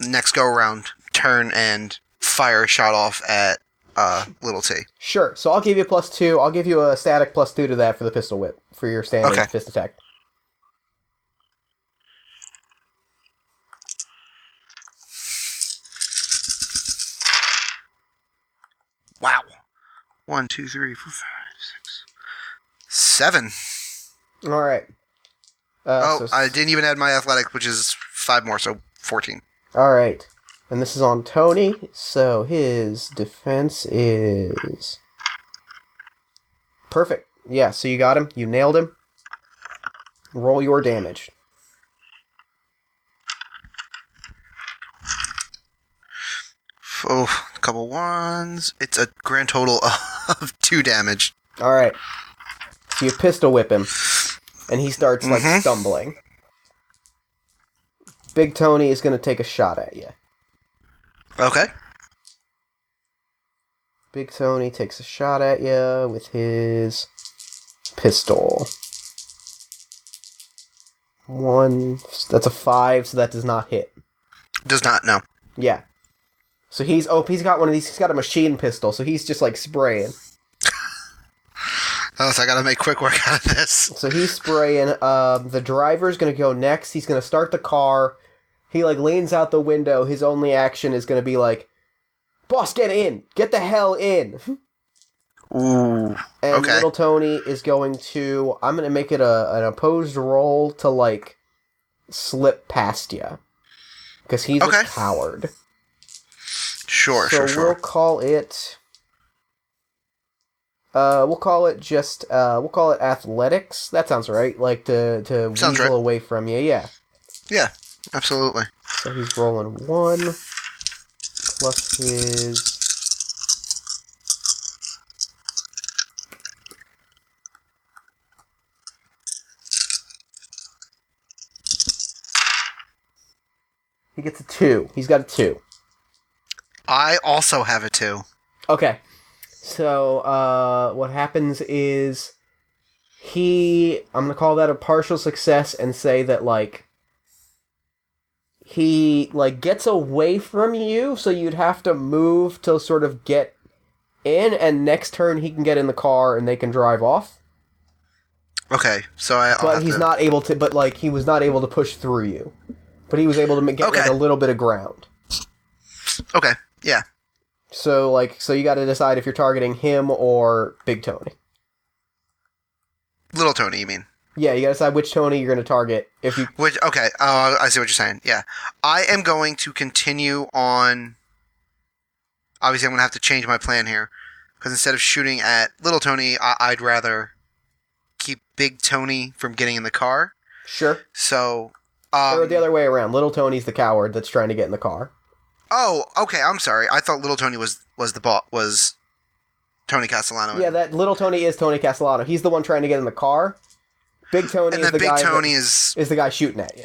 next go around, turn and fire a shot off at Little T. Sure. So I'll give you a +2. I'll give you a static +2 to that for the pistol whip, for your standard fist attack. Wow. 1, 2, 3, 4, 5, 6, 7. Alright. I didn't even add my athletic, which is 5 more, so 14. Alright. And this is on Tony, so his defense is... Perfect. Yeah, so you got him. You nailed him. Roll your damage. Oh, a couple ones. It's a grand total of 2 damage. Alright. So you pistol whip him, and he starts, like, stumbling. Big Tony is going to take a shot at you. Okay. Big Tony takes a shot at you with his pistol. 1, that's a 5, so that does not hit. Does not, no. Yeah. So he's got one of these, he's got a machine pistol, so he's just, like, spraying. Oh, so I gotta make quick work out of this. So he's spraying. The driver's gonna go next. He's gonna start the car. He, like, leans out the window. His only action is gonna be like, "Boss, get in! Get the hell in!" Ooh. And Okay. Little Tony is going to... I'm gonna make it an opposed roll to, like, slip past you. Because he's a coward. Sure. We'll call it... we'll call it athletics. That sounds right. Like, to weasel away from you, yeah. Yeah, absolutely. So he's rolling 1, plus his... He gets a 2. He's got a 2. I also have a 2. Okay. So, what happens is I'm gonna call that a partial success and say that, like, he, like, gets away from you, so you'd have to move to sort of get in, and next turn he can get in the car and they can drive off. Okay, so But he's not able to, but, like, he was not able to push through you. But he was able to get, like, a little bit of ground. Okay, yeah. So you gotta decide if you're targeting him or Big Tony. Little Tony, you mean? Yeah, you gotta decide which Tony you're gonna target. Okay, I see what you're saying, yeah. I am going to continue on... Obviously, I'm going to have to change my plan here. Because instead of shooting at Little Tony, I'd rather keep Big Tony from getting in the car. Sure. So... or the other way around. Little Tony's the coward that's trying to get in the car. Oh, okay, I'm sorry. I thought Little Tony was Tony Castellano. Yeah, that Little Tony is Tony Castellano. He's the one trying to get in the car. Big Tony and is then the Big guy Tony is the guy shooting at you.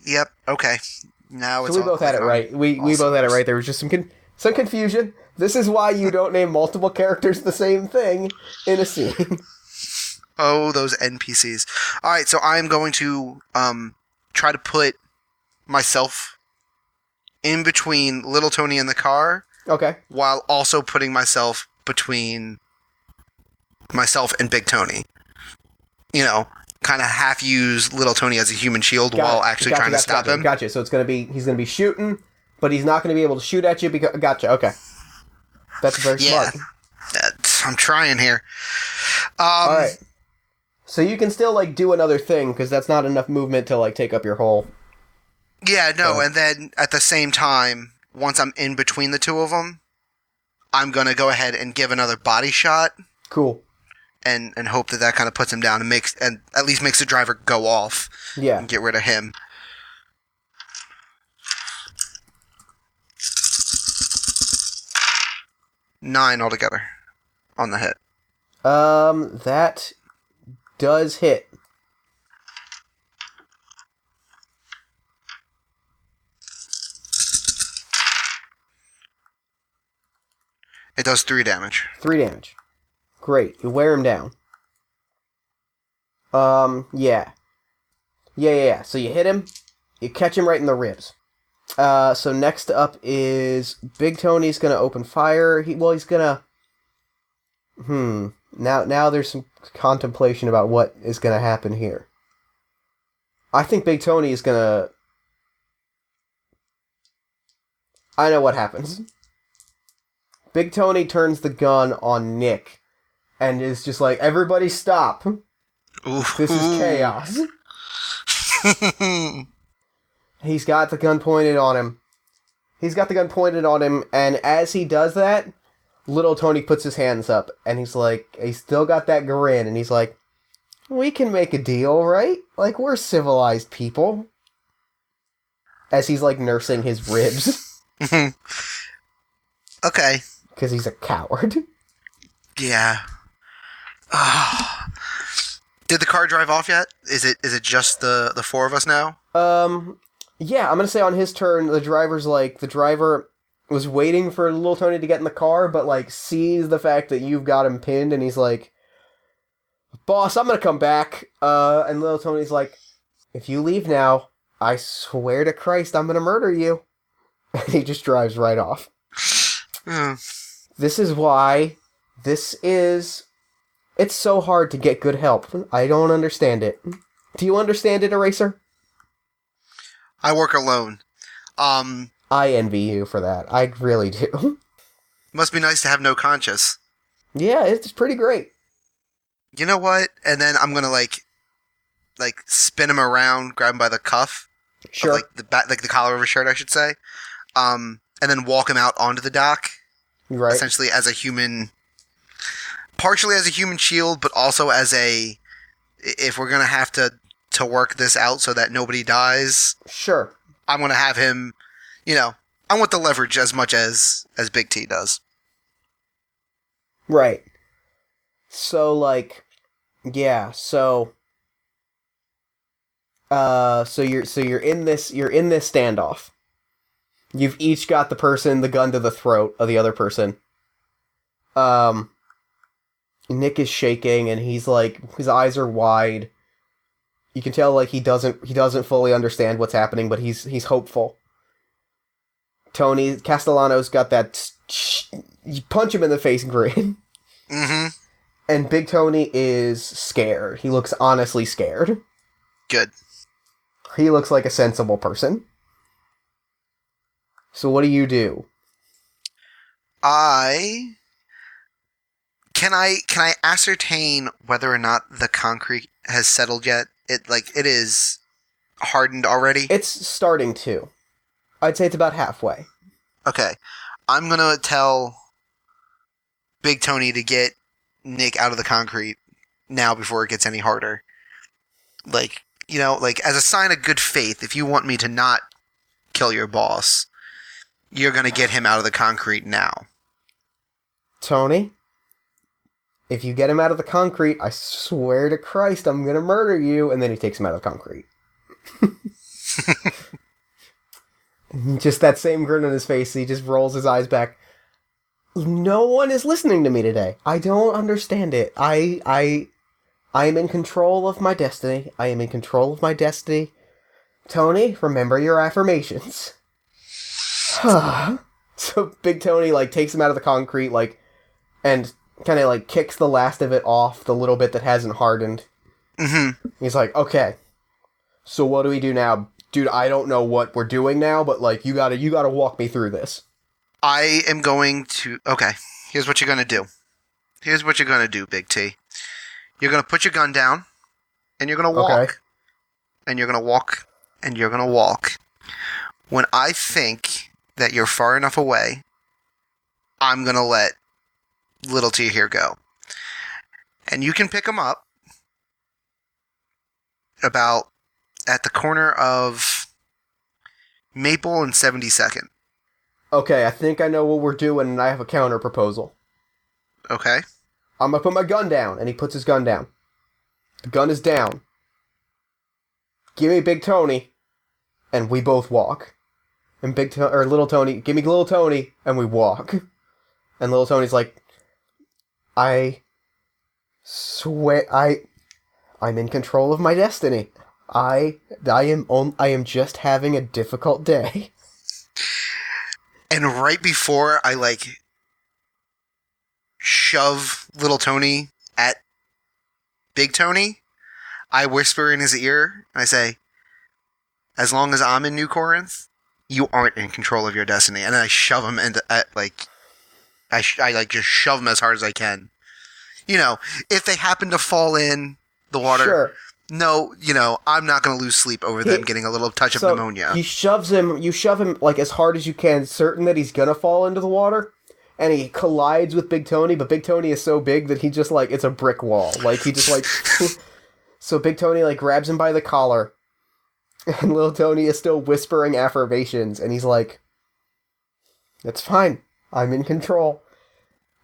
Yep, okay. Now it's so we both had it right. We both had it right. There was just some confusion. This is why you don't name multiple characters the same thing in a scene. Oh, those NPCs. Alright, so I'm going to try to put myself in between Little Tony and the car. Okay. While also putting myself between myself and Big Tony. You know, kind of half use Little Tony as a human shield while actually trying to stop him. Gotcha. So he's going to be shooting, but he's not going to be able to shoot at you because... Gotcha, okay. That's very smart. I'm trying here. Alright. So you can still, like, do another thing, because that's not enough movement to, like, take up your whole... Yeah, no, and then at the same time, once I'm in between the two of them, I'm going to go ahead and give another body shot. Cool. And hope that kind of puts him down and at least makes the driver go off. Yeah. And get rid of him. Nine altogether on the hit. That does hit. It does 3 damage. 3 damage. Great. You wear him down. Yeah. Yeah. So you hit him. You catch him right in the ribs. So next up is Big Tony's gonna open fire. He's gonna... Now there's some contemplation about what is gonna happen here. I think Big Tony is gonna... I know what happens. Big Tony turns the gun on Nick and is just like, everybody stop. Ooh. This is chaos. He's got the gun pointed on him. And as he does that, Little Tony puts his hands up, and he's still got that grin, and he's like, we can make a deal, right? Like, we're civilized people. As he's, like, nursing his ribs. Okay. Because he's a coward. Yeah. Did the car drive off yet? Is it just the four of us now? Yeah, I'm gonna say on his turn, the driver was waiting for little Tony to get in the car, but, like, sees the fact that you've got him pinned, and he's like, boss, I'm gonna come back. And little Tony's like, if you leave now, I swear to Christ, I'm gonna murder you. And he just drives right off. This is why it's so hard to get good help. I don't understand it. Do you understand it, Eraser? I work alone. I envy you for that. I really do. Must be nice to have no conscience. Yeah, it's pretty great. You know what? And then I'm gonna like spin him around, grab him by the cuff, Sure. of, like the collar of his shirt, I should say, and then walk him out onto the dock, Right. essentially as a human, partially as a human shield, but also as if we're gonna have to work this out so that nobody dies. Sure. I'm gonna have him, I want the leverage as much as Big T does. Right. So, like, yeah, so you're in this standoff. You've each got the gun to the throat of the other person. Nick is shaking and he's like, his eyes are wide. You can tell, like, he doesn't fully understand what's happening, but he's hopeful. Tony Castellano's got that you punch him in the face grin. Mm-hmm. And Big Tony is scared. He looks honestly scared. Good. He looks like a sensible person. So what do you do? Can I ascertain whether or not the concrete has settled yet? It is hardened already? It's starting to. I'd say it's about halfway. Okay. I'm gonna tell Big Tony to get Nick out of the concrete now before it gets any harder. Like, as a sign of good faith, if you want me to not kill your boss, you're gonna get him out of the concrete now. Tony, if you get him out of the concrete, I swear to Christ, I'm gonna murder you. And then he takes him out of the concrete. Just that same grin on his face, he just rolls his eyes back. No one is listening to me today. I don't understand it. I am in control of my destiny. I am in control of my destiny. Tony, remember your affirmations. So Big Tony, like, takes him out of the concrete, like, and kind of, like, kicks the last of it off, the little bit that hasn't hardened. Mm-hmm. He's like, okay, so what do we do now? Dude, I don't know what we're doing now, but, like, you gotta walk me through this. I am going to... Okay, here's what you're gonna do. Here's what you're gonna do, Big T. You're gonna put your gun down, and you're gonna walk. Okay. And you're gonna walk, and you're gonna walk. When I think that you're far enough away, I'm gonna let little T here go. And you can pick him up about at the corner of Maple and 72nd. Okay, I think I know what we're doing, and I have a counter proposal. Okay. I'm gonna put my gun down, and he puts his gun down. The gun is down. Give me Big Tony, and we both walk. And Little Tony, give me Little Tony, and we walk. And Little Tony's like, I swear, I'm in control of my destiny. I am just having a difficult day. And right before I, shove Little Tony at Big Tony, I whisper in his ear, and I say, as long as I'm in New Corinth, you aren't in control of your destiny. And then I shove him I just shove him as hard as I can. If they happen to fall in the water, Sure. No, I'm not going to lose sleep over them getting a little touch of pneumonia. You shove him, like, as hard as you can, certain that he's gonna fall into the water, and he collides with Big Tony, but Big Tony is so big that he just, like, it's a brick wall. Like, he just, like... So Big Tony, like, grabs him by the collar, and Little Tony is still whispering affirmations, and he's like, it's fine. I'm in control.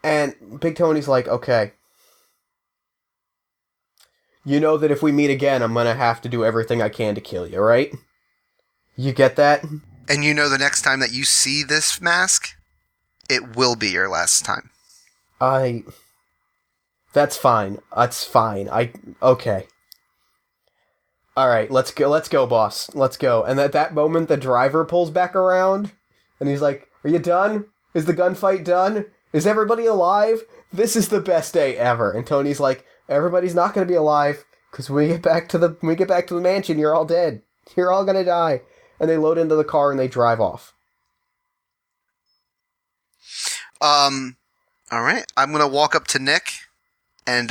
And Big Tony's like, okay. You know that if we meet again, I'm gonna have to do everything I can to kill you, right? You get that? And you know the next time that you see this mask, it will be your last time. That's fine. That's fine. Okay. Alright, let's go, boss. Let's go. And at that moment, the driver pulls back around, and he's like, are you done? Is the gunfight done? Is everybody alive? This is the best day ever. And Tony's like, everybody's not gonna be alive, because when we get back to the mansion, you're all dead. You're all gonna die. And they load into the car and they drive off. Alright, I'm gonna walk up to Nick and,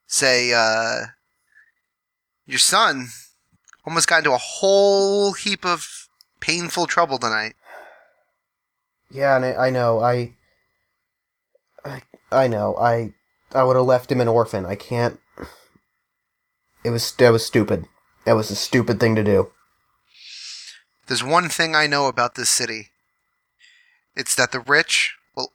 say, your son almost got into a whole heap of painful trouble tonight. Yeah, and I know, I know, I would have left him an orphan. I can't. That was stupid. That was a stupid thing to do. There's one thing I know about this city. It's that the rich will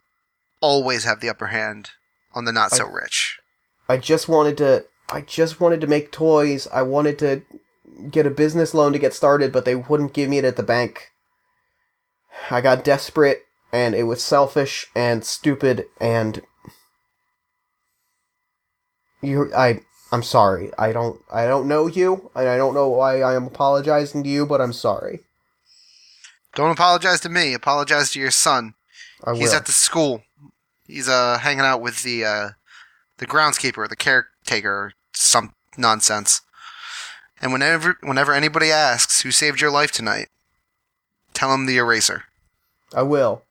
always have the upper hand on the not-so-rich. I just wanted to make toys. I wanted to get a business loan to get started, but they wouldn't give me it at the bank. I got desperate, and it was selfish and stupid, and I'm sorry. I don't know you, and I don't know why I am apologizing to you, but I'm sorry. Don't apologize to me. Apologize to your son. He's at the school. He's hanging out with the groundskeeper, the caretaker, or some nonsense. And whenever anybody asks who saved your life tonight, tell him the eraser. I will.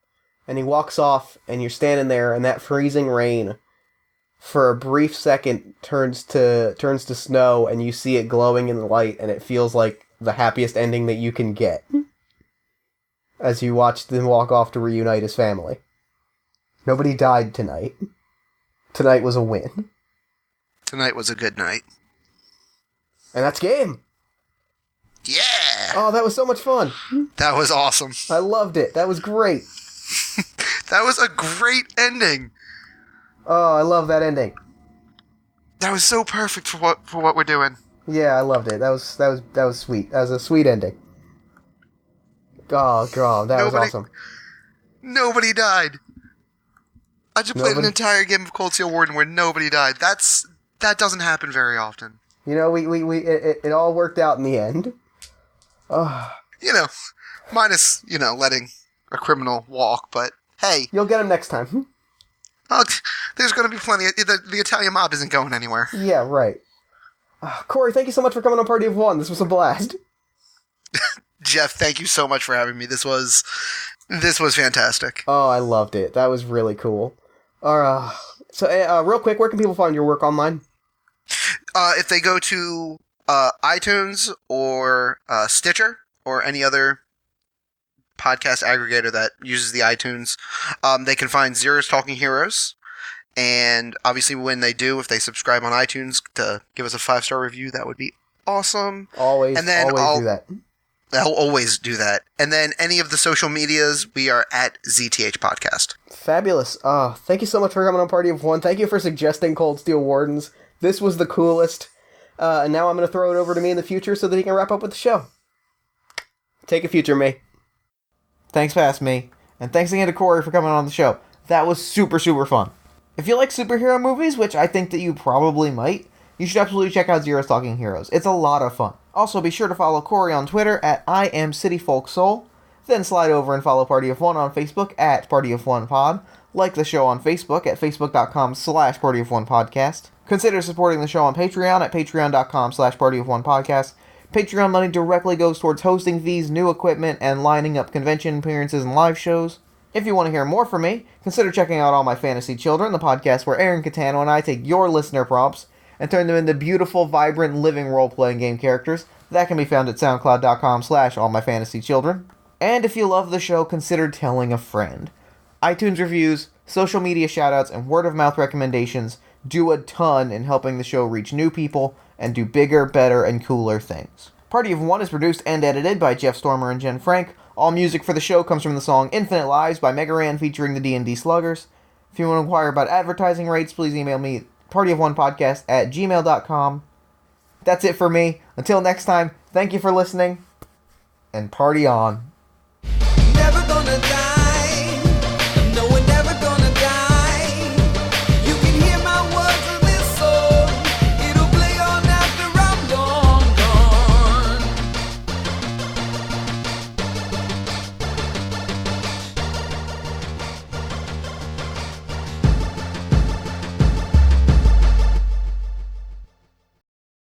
And he walks off, and you're standing there, and that freezing rain, for a brief second, turns to snow, and you see it glowing in the light, and it feels like the happiest ending that you can get. As you watch them walk off to reunite his family. Nobody died tonight. Tonight was a win. Tonight was a good night. And that's game! Yeah! Oh, that was so much fun! That was awesome. I loved it. That was great. That was a great ending. Oh, I love that ending. That was so perfect for what we're doing. Yeah, I loved it. That was sweet. That was a sweet ending. Oh, God, that was awesome. Nobody died. I just played an entire game of Cold Steel Warden where nobody died. That doesn't happen very often. You know, it all worked out in the end. Oh. You know, minus, letting a criminal walk, but hey. You'll get him next time. Oh, there's going to be plenty. The Italian mob isn't going anywhere. Yeah, right. Cory, thank you so much for coming on Party of One. This was a blast. Jeff, thank you so much for having me. This was fantastic. Oh, I loved it. That was really cool. So, real quick, where can people find your work online? If they go to iTunes or Stitcher or any other podcast aggregator that uses the iTunes, they can find Zero's Talking Heroes. And obviously when they do, if they subscribe on iTunes to give us a 5-star review, that would be awesome. Always do that. I'll always do that. And then any of the social medias, we are at ZTH Podcast. Fabulous. Thank you so much for coming on Party of One. Thank you for suggesting Cold Steel Wardens. This was the coolest. And now I'm going to throw it over to me in the future so that he can wrap up with the show. Take a future, me. Thanks, Fast Me. And thanks again to Cory for coming on the show. That was super, super fun. If you like superhero movies, which I think that you probably might, you should absolutely check out Zero's Talking Heroes. It's a lot of fun. Also, be sure to follow Cory on Twitter at IamCityFolkSoul. Then slide over and follow Party of One on Facebook at Party of One Pod. Like the show on Facebook at facebook.com/Party of One Podcast. Consider supporting the show on Patreon at patreon.com/Party of One Podcast. Patreon money directly goes towards hosting fees, new equipment, and lining up convention appearances and live shows. If you want to hear more from me, consider checking out All My Fantasy Children, the podcast where Aaron Catano and I take your listener prompts and turn them into beautiful, vibrant, living role-playing game characters. That can be found at soundcloud.com/allmyfantasychildren. And if you love the show, consider telling a friend. iTunes reviews, social media shoutouts, and word-of-mouth recommendations do a ton in helping the show reach new people and do bigger, better, and cooler things. Party of One is produced and edited by Jeff Stormer and Jen Frank. All music for the show comes from the song Infinite Lives by Mega Ran featuring the D&D Sluggers. If you want to inquire about advertising rates, please email me partyofonepodcast at gmail.com. That's it for me. Until next time, thank you for listening, and party on. Never gonna die.